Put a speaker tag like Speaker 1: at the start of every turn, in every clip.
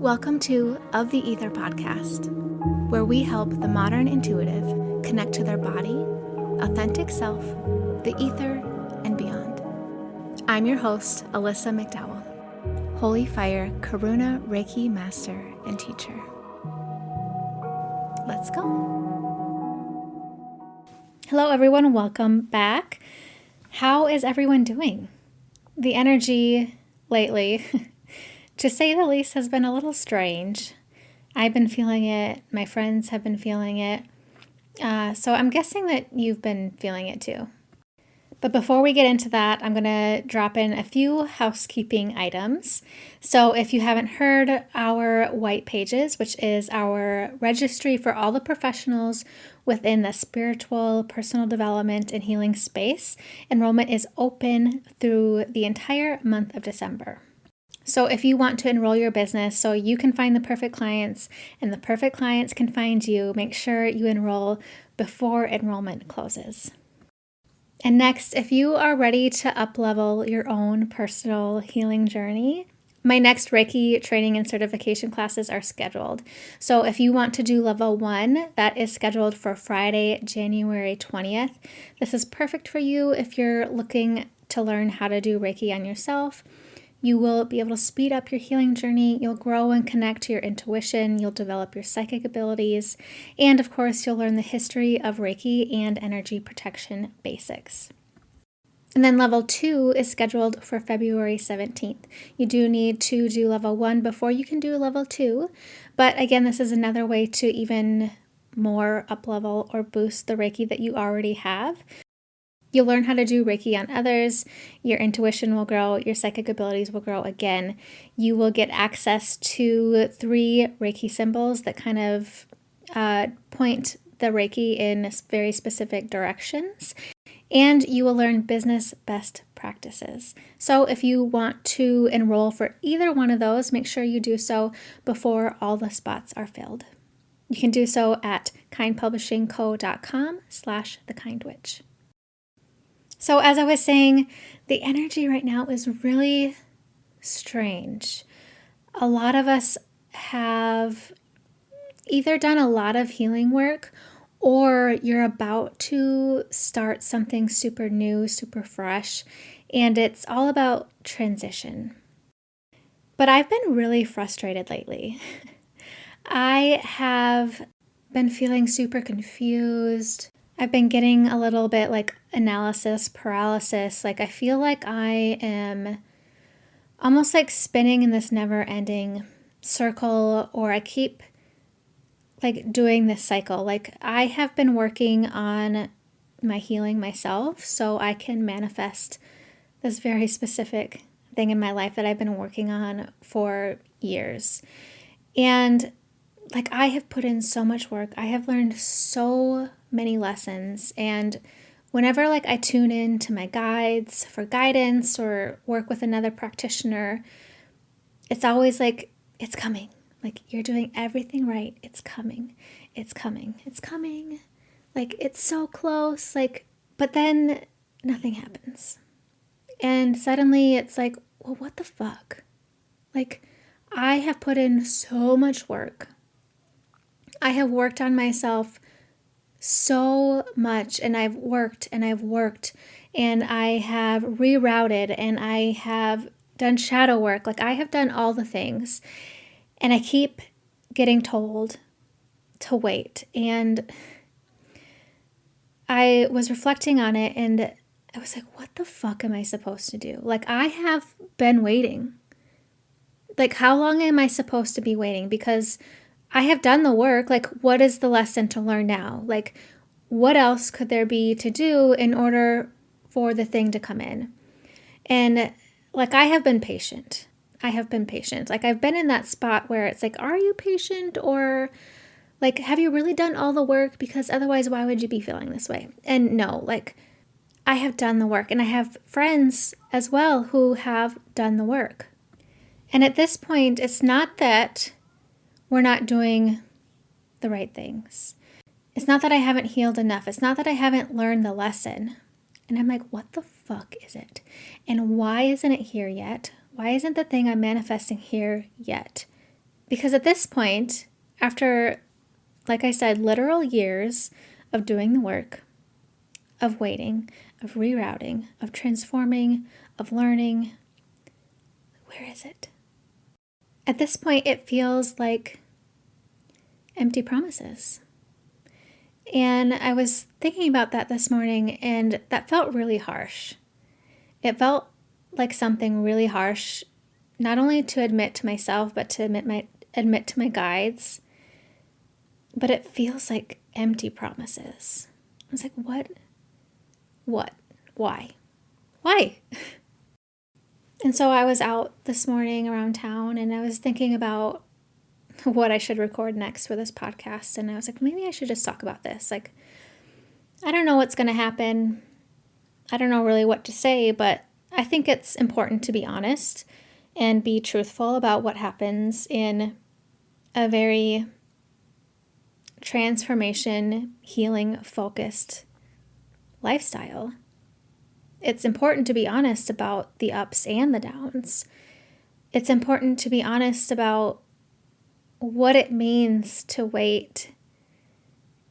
Speaker 1: Welcome to Of the Ether podcast, where we help the modern intuitive connect to their body, authentic self, the ether, and beyond. I'm your host, Alyssa McDowell, Holy Fire Karuna Reiki Master and Teacher. Let's go. Hello, everyone. Welcome back. How is everyone doing? The energy lately, to say the least, has been a little strange. I've been feeling it. My friends have been feeling it. So I'm guessing that you've been feeling it too. But before we get into that, I'm going to drop in a few housekeeping items. So if you haven't heard, our white pages, which is our registry for all the professionals within the spiritual, personal development, and healing space, enrollment is open through the entire month of December. So if you want to enroll your business so you can find the perfect clients and the perfect clients can find you, make sure you enroll before enrollment closes. And next, if you are ready to up-level your own personal healing journey, my next Reiki training and certification classes are scheduled. So if you want to do level 1, that is scheduled for Friday, January 20th. This is perfect for you if you're looking to learn how to do Reiki on yourself. You will be able to speed up your healing journey. You'll grow and connect to your intuition. You'll develop your psychic abilities. And of course, you'll learn the history of Reiki and energy protection basics. And then level 2 is scheduled for February 17th. You do need to do level 1 before you can do level 2. But again, this is another way to even more up-level or boost the Reiki that you already have. You'll learn how to do Reiki on others, your intuition will grow, your psychic abilities will grow again. You will get access to 3 Reiki symbols that kind of point the Reiki in very specific directions. And you will learn business best practices. So if you want to enroll for either one of those, make sure you do so before all the spots are filled. You can do so at kindpublishingco.com/thekindwitch. So as I was saying, the energy right now is really strange. A lot of us have either done a lot of healing work or you're about to start something super new, super fresh, and it's all about transition. But I've been really frustrated lately. I have been feeling super confused. I've been getting a little bit like analysis paralysis. Like I feel like I am almost like spinning in this never-ending circle, or I keep like doing this cycle. Like I have been working on my healing myself so I can manifest this very specific thing in my life that I've been working on for years. And like I have put in so much work. I have learned so many lessons, and whenever like I tune in to my guides for guidance or work with another practitioner, it's always like, it's coming. Like you're doing everything right. It's coming. It's coming. It's coming. Like it's so close. Like, but then nothing happens. And suddenly it's like, well, what the fuck? Like I have put in so much work. I have worked on myself so much, and I've worked and I've worked, and I have rerouted, and I have done shadow work. Like I have done all the things, and I keep getting told to wait. And I was reflecting on it, and I was like, what the fuck am I supposed to do? Like I have been waiting. Like how long am I supposed to be waiting? Because I have done the work. Like, what is the lesson to learn now? Like, what else could there be to do in order for the thing to come in? And like, I have been patient. Like, I've been in that spot where it's like, are you patient? Or like, have you really done all the work? Because otherwise, why would you be feeling this way? And no, like, I have done the work, and I have friends as well who have done the work. And at this point, it's not that we're not doing the right things. It's not that I haven't healed enough. It's not that I haven't learned the lesson. And I'm like, what the fuck is it? And why isn't it here yet? Why isn't the thing I'm manifesting here yet? Because at this point, after, like I said, literal years of doing the work, of waiting, of rerouting, of transforming, of learning, where is it? At this point, it feels like empty promises. And I was thinking about that this morning, and that felt really harsh. It felt like something really harsh, not only to admit to myself, but to admit to my guides. But it feels like empty promises. I was like, what? Why? And so I was out this morning around town, and I was thinking about what I should record next for this podcast. And I was like, maybe I should just talk about this. Like, I don't know what's going to happen. I don't know really what to say, but I think it's important to be honest and be truthful about what happens in a very transformation, healing focused lifestyle. It's important to be honest about the ups and the downs. It's important to be honest about what it means to wait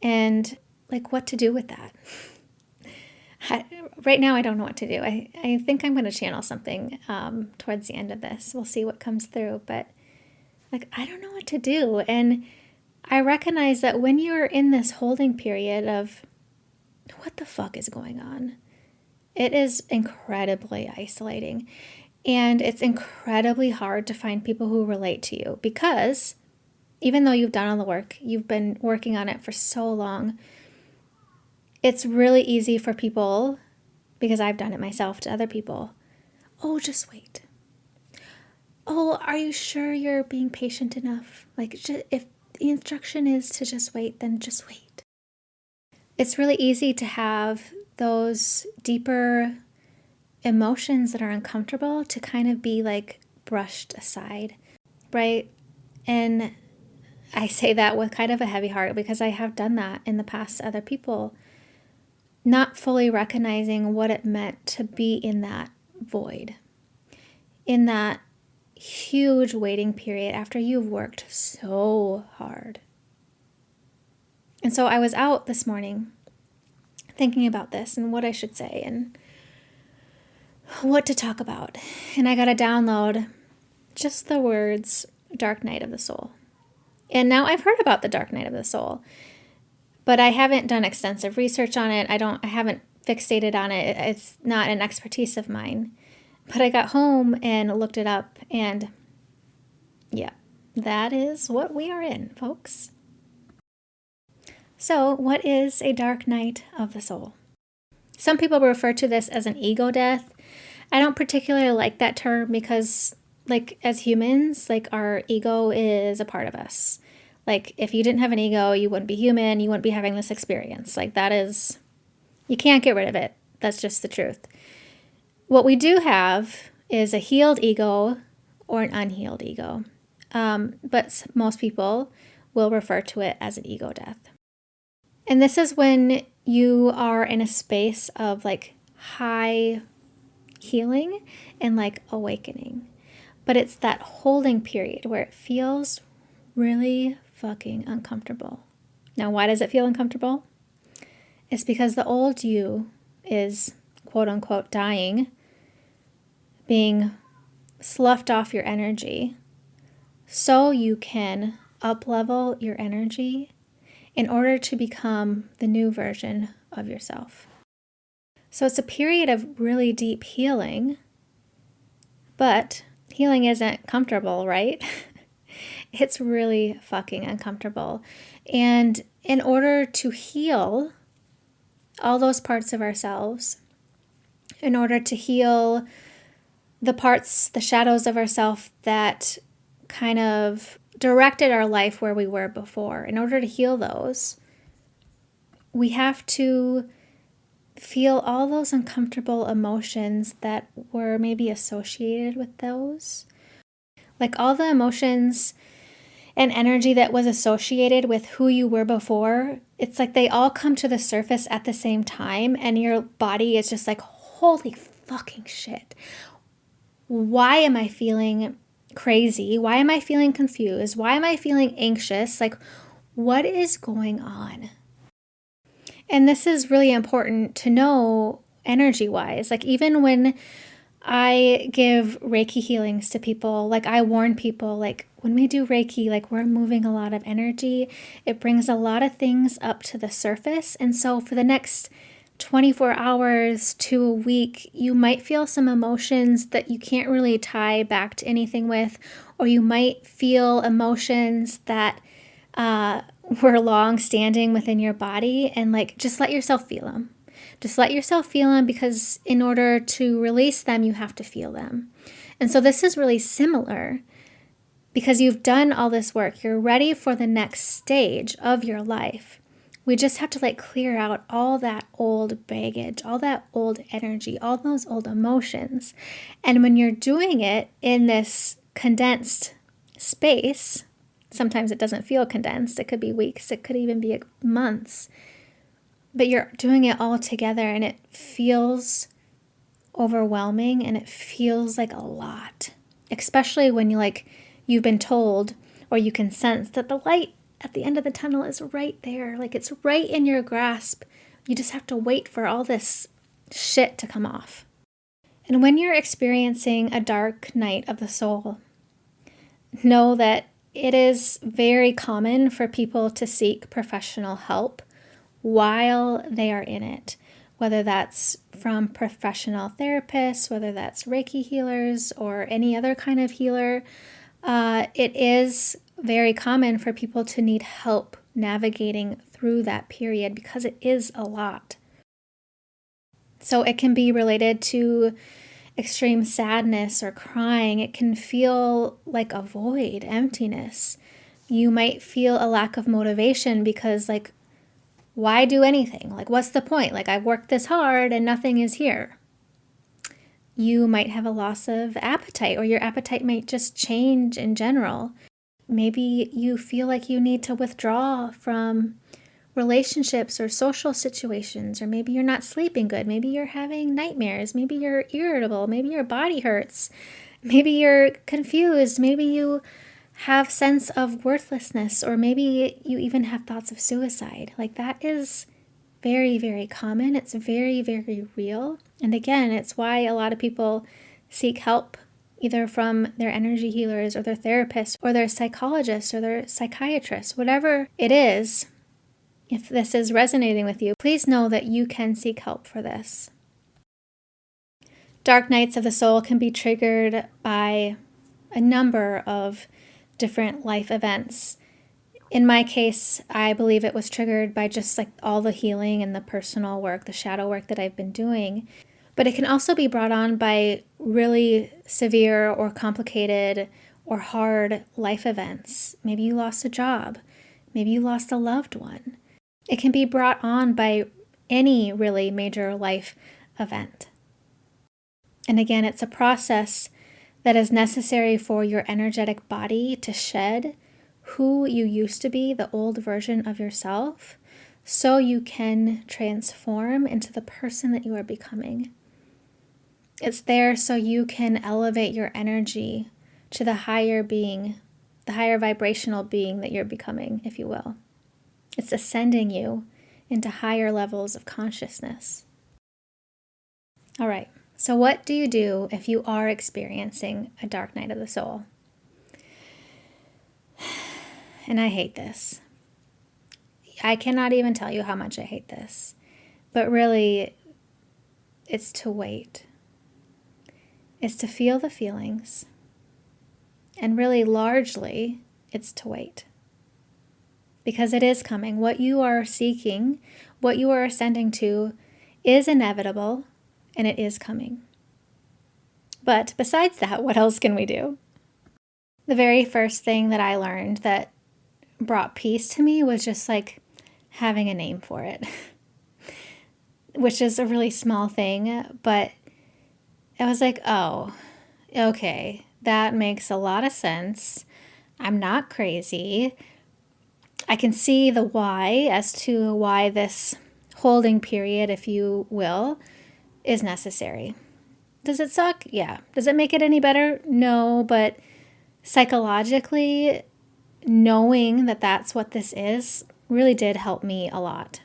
Speaker 1: and like what to do with that. Right now, I don't know what to do. I think I'm going to channel something towards the end of this. We'll see what comes through. But like, I don't know what to do. And I recognize that when you're in this holding period of what the fuck is going on, it is incredibly isolating. And it's incredibly hard to find people who relate to you because even though you've done all the work, you've been working on it for so long, it's really easy for people, because I've done it myself to other people, oh, just wait. Oh, are you sure you're being patient enough? Like, if the instruction is to just wait, then just wait. It's really easy to have those deeper emotions that are uncomfortable to kind of be like brushed aside, right? And I say that with kind of a heavy heart because I have done that in the past to other people, not fully recognizing what it meant to be in that void, in that huge waiting period after you've worked so hard. And so I was out this morning thinking about this and what I should say and what to talk about. And I got to download just the words dark night of the soul. And now I've heard about the dark night of the soul, but I haven't done extensive research on it. I haven't fixated on it. It's not an expertise of mine. But I got home and looked it up, and yeah, that is what we are in, folks. So, what is a dark night of the soul? Some people refer to this as an ego death. I don't particularly like that term because, like, as humans, like, our ego is a part of us. Like, if you didn't have an ego, you wouldn't be human, you wouldn't be having this experience. Like, that is, you can't get rid of it. That's just the truth. What we do have is a healed ego or an unhealed ego. But most people will refer to it as an ego death. And this is when you are in a space of like high healing and like awakening. But it's that holding period where it feels really fucking uncomfortable. Now, why does it feel uncomfortable? It's because the old you is quote unquote dying, being sloughed off your energy so you can up-level your energy in order to become the new version of yourself. So it's a period of really deep healing, but healing isn't comfortable, right? It's really fucking uncomfortable. And in order to heal all those parts of ourselves, in order to heal the parts, the shadows of ourselves that kind of directed our life where we were before, in order to heal those, we have to feel all those uncomfortable emotions that were maybe associated with those. Like all the emotions and energy that was associated with who you were before, it's like they all come to the surface at the same time, and your body is just like, holy fucking shit. Why am I feeling crazy? Why am I feeling confused? Why am I feeling anxious? Like, what is going on? And this is really important to know energy wise. Like, even when I give Reiki healings to people, like, I warn people, like, when we do Reiki, like, we're moving a lot of energy. It brings a lot of things up to the surface. And so for the next 24 hours to a week, you might feel some emotions that you can't really tie back to anything with, or you might feel emotions that were long standing within your body, and like, just let yourself feel them. Just let yourself feel them, because in order to release them, you have to feel them. And so this is really similar, because you've done all this work. You're ready for the next stage of your life. We just have to like clear out all that old baggage, all that old energy, all those old emotions. And when you're doing it in this condensed space, sometimes it doesn't feel condensed. It could be weeks. It could even be months. But you're doing it all together, and it feels overwhelming, and it feels like a lot, especially when you've been told, or you can sense that the light at the end of the tunnel is right there. Like, it's right in your grasp. You just have to wait for all this shit to come off. And when you're experiencing a dark night of the soul, know that it is very common for people to seek professional help while they are in it, whether that's from professional therapists, whether that's Reiki healers, or any other kind of healer. It is very common for people to need help navigating through that period, because it is a lot. So it can be related to extreme sadness or crying. It can feel like a void, emptiness. You might feel a lack of motivation, because like, why do anything? Like, what's the point? Like, I've worked this hard and nothing is here. You might have a loss of appetite, or your appetite might just change in general. Maybe you feel like you need to withdraw from relationships or social situations, or maybe you're not sleeping good. Maybe you're having nightmares. Maybe you're irritable. Maybe your body hurts. Maybe you're confused. Maybe you have sense of worthlessness, or maybe you even have thoughts of suicide. Like, that is very, very common. It's very, very real. And again, it's why a lot of people seek help, either from their energy healers, or their therapists, or their psychologists, or their psychiatrists, whatever it is. If this is resonating with you, please know that you can seek help for this. Dark nights of the soul can be triggered by a number of different life events. In my case, I believe it was triggered by just like all the healing and the personal work, the shadow work that I've been doing. But it can also be brought on by really severe or complicated or hard life events. Maybe you lost a job. Maybe you lost a loved one. It can be brought on by any really major life event. And again, it's a process that is necessary for your energetic body to shed who you used to be, the old version of yourself, so you can transform into the person that you are becoming. It's there so you can elevate your energy to the higher being, the higher vibrational being that you're becoming, if you will. It's ascending you into higher levels of consciousness. All right, so what do you do if you are experiencing a dark night of the soul? And I hate this. I cannot even tell you how much I hate this. But really, it's to wait. It's to feel the feelings. And really, largely, it's to wait. Because it is coming. What you are seeking, what you are ascending to, is inevitable, and it is coming. But besides that, what else can we do? The very first thing that I learned that brought peace to me was just like having a name for it, which is a really small thing, but I was like, oh, okay, that makes a lot of sense. I'm not crazy. I can see the why as to why this holding period, if you will, is necessary. Does it suck? Yeah. Does it make it any better? No, but Psychologically, knowing that that's what this is really did help me a lot.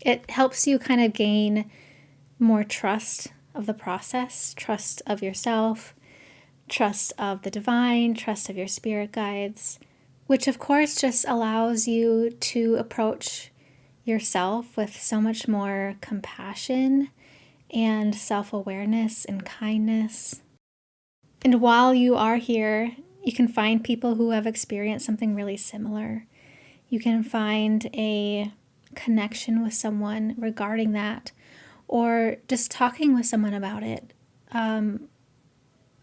Speaker 1: It helps you kind of gain more trust of the process, trust of yourself, trust of the divine, trust of your spirit guides, which of course just allows you to approach yourself with so much more compassion and self-awareness and kindness. And while you are here, you can find people who have experienced something really similar. You can find a connection with someone regarding that, or just talking with someone about it.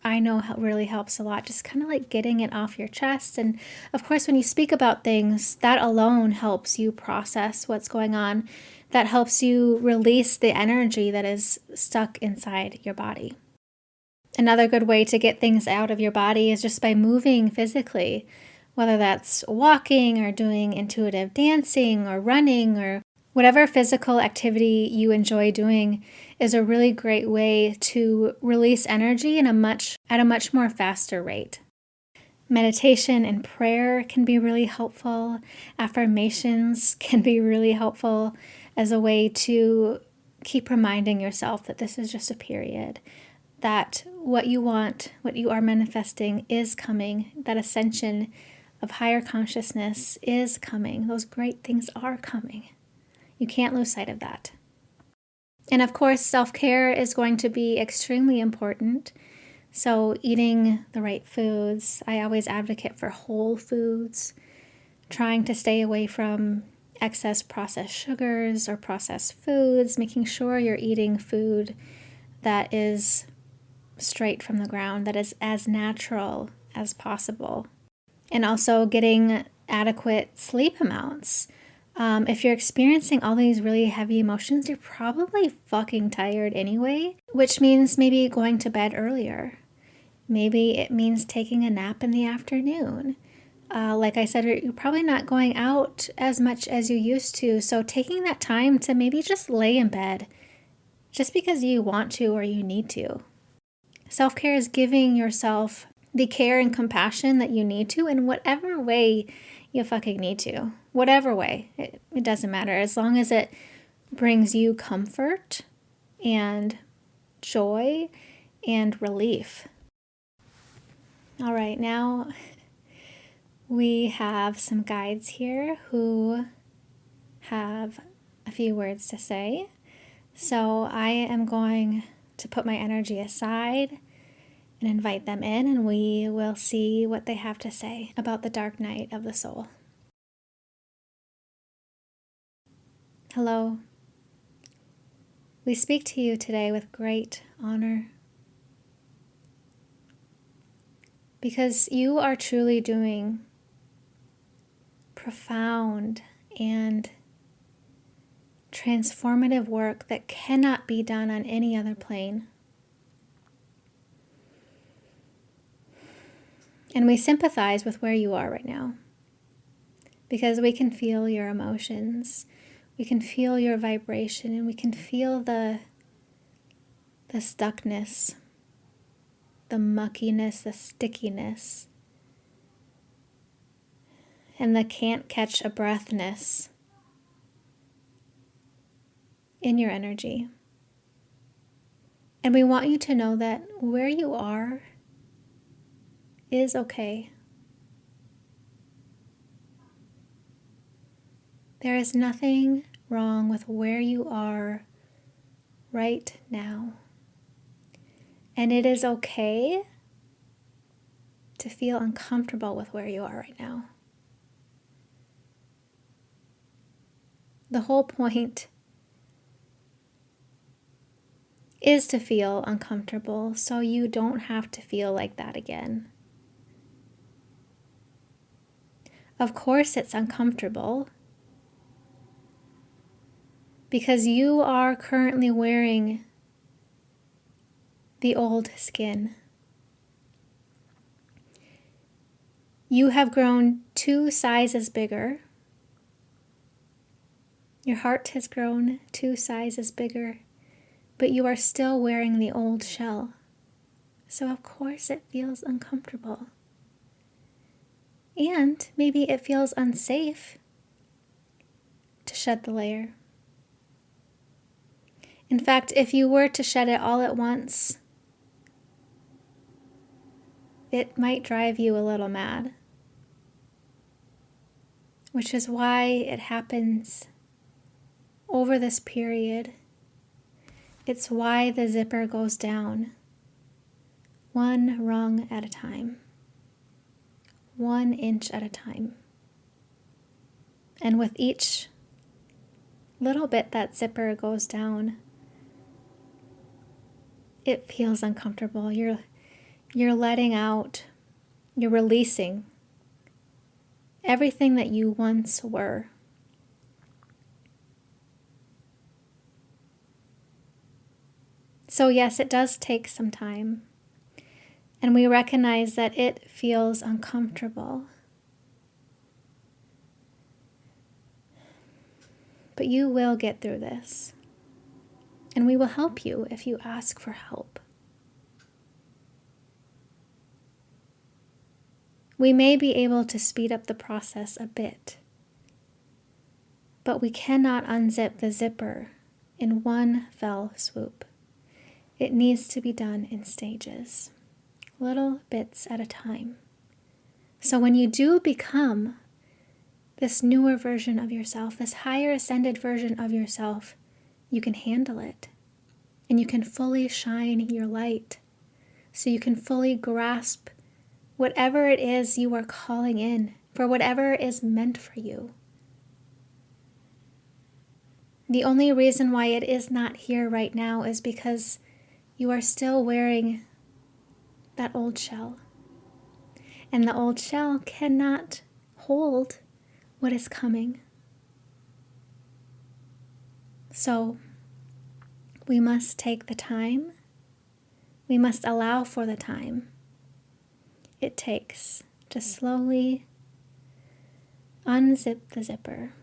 Speaker 1: I know it really helps a lot, just kind of like getting it off your chest. And of course, when you speak about things, that alone helps you process what's going on. That helps you release the energy that is stuck inside your body. Another good way to get things out of your body is just by moving physically, whether that's walking or doing intuitive dancing or running or whatever physical activity you enjoy doing is a really great way to release energy at a much more faster rate. Meditation and prayer can be really helpful. Affirmations can be really helpful as a way to keep reminding yourself that this is just a period, that what you want, what you are manifesting is coming, that ascension of higher consciousness is coming. Those great things are coming. You can't lose sight of that. And of course, self-care is going to be extremely important. So eating the right foods, I always advocate for whole foods, trying to stay away from excess processed sugars or processed foods, making sure you're eating food that is straight from the ground, that is as natural as possible. And also getting adequate sleep amounts. If you're experiencing all these really heavy emotions, you're probably fucking tired anyway, which means maybe going to bed earlier. Maybe it means taking a nap in the afternoon. Like I said, you're probably not going out as much as you used to, so taking that time to maybe just lay in bed just because you want to or you need to. Self-care is giving yourself the care and compassion that you need to in whatever way you fucking need to. Whatever way. It doesn't matter. As long as it brings you comfort and joy and relief. All right, now we have some guides here who have a few words to say. So I am going to put my energy aside and invite them in, and we will see what they have to say about the dark night of the soul. Hello. We speak to you today with great honor because you are truly doing profound and transformative work that cannot be done on any other plane. And we sympathize with where you are right now because we can feel your emotions, we can feel your vibration, and we can feel the stuckness, the muckiness, the stickiness, and the can't catch a breathness in your energy. And we want you to know that where you are is okay. There is nothing wrong with where you are right now. And it is okay to feel uncomfortable with where you are right now. The whole point is to feel uncomfortable so you don't have to feel like that again. Of course it's uncomfortable because you are currently wearing the old skin. You have grown 2 sizes bigger. Your heart has grown 2 sizes bigger, but you are still wearing the old shell. So of course it feels uncomfortable. And maybe it feels unsafe to shed the layer. In fact, if you were to shed it all at once, it might drive you a little mad. Which is why it happens over this period. It's why the zipper goes down, one rung at a time, 1 inch at a time. And with each little bit that zipper goes down, it feels uncomfortable. You're letting out, you're releasing everything that you once were. So yes, it does take some time. And we recognize that it feels uncomfortable. But you will get through this. And we will help you if you ask for help. We may be able to speed up the process a bit, but we cannot unzip the zipper in one fell swoop. It needs to be done in stages, little bits at a time. So when you do become this newer version of yourself, this higher ascended version of yourself, you can handle it and you can fully shine your light so you can fully grasp whatever it is you are calling in for whatever is meant for you. The only reason why it is not here right now is because you are still wearing that old shell. And the old shell cannot hold what is coming. So we must take the time. We must allow for the time it takes to slowly unzip the zipper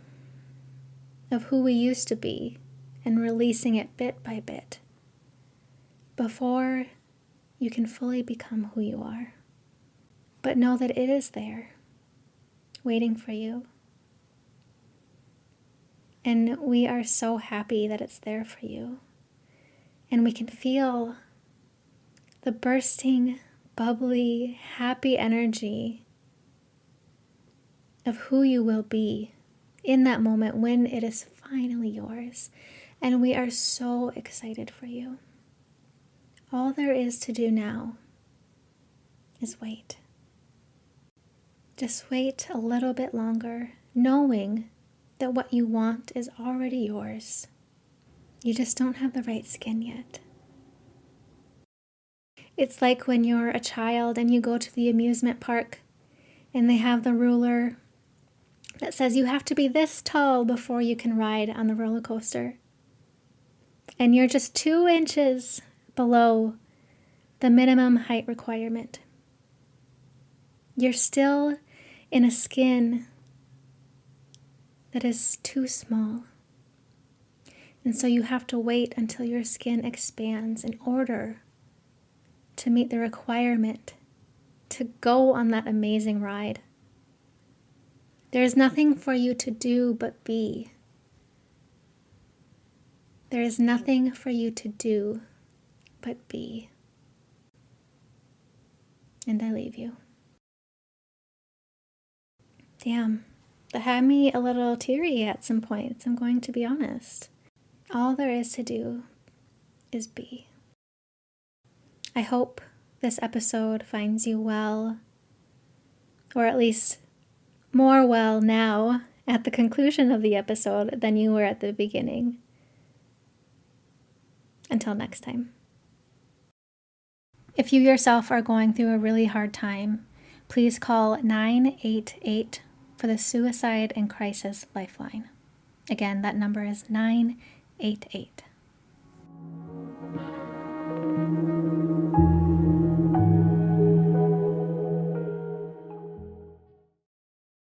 Speaker 1: of who we used to be and releasing it bit by bit before you can fully become who you are. But know that it is there, waiting for you. And we are so happy that it's there for you. And we can feel the bursting, bubbly, happy energy of who you will be in that moment when it is finally yours. And we are so excited for you. All there is to do now is wait. Just wait a little bit longer, knowing that what you want is already yours. You just don't have the right skin yet. It's like when you're a child and you go to the amusement park and they have the ruler that says you have to be this tall before you can ride on the roller coaster. And you're just 2 inches below the minimum height requirement. You're still in a skin that is too small. And so you have to wait until your skin expands in order to meet the requirement to go on that amazing ride. There is nothing for you to do but be. There is nothing for you to do but be. And I leave you. Damn, that had me a little teary at some points, I'm going to be honest. All there is to do is be. I hope this episode finds you well, or at least more well now at the conclusion of the episode than you were at the beginning. Until next time. If you yourself are going through a really hard time, please call 988 for the Suicide and Crisis Lifeline. Again, that number is 988.